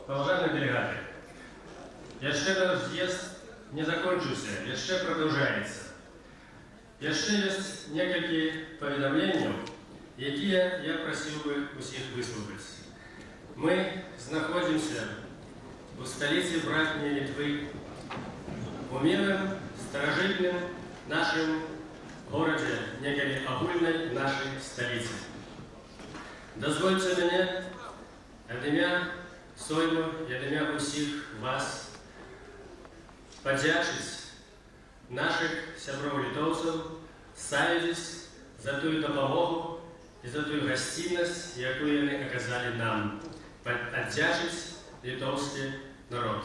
Паважаныя дэлегаты, яшчэ наш з'езд не закончыўся, яшчэ продолжается. Яшчэ ёсць некалькі паведамленняў, якія я просіў бы усіх выслухаць. Мы знаходзімся у сталіцы братняй Літвы, у мірным, старажытным нашым горадзе, некалі агульнай нашай сталіцы. Дазвольце мяне ад імя Сойму і ад імя усіх вас падзячыць наших сяброў-літоўцаў, савязіць за тую дапамогу і за тую гасціннасць, якую яны аказалі нам, аддзячыць літоўскі народ.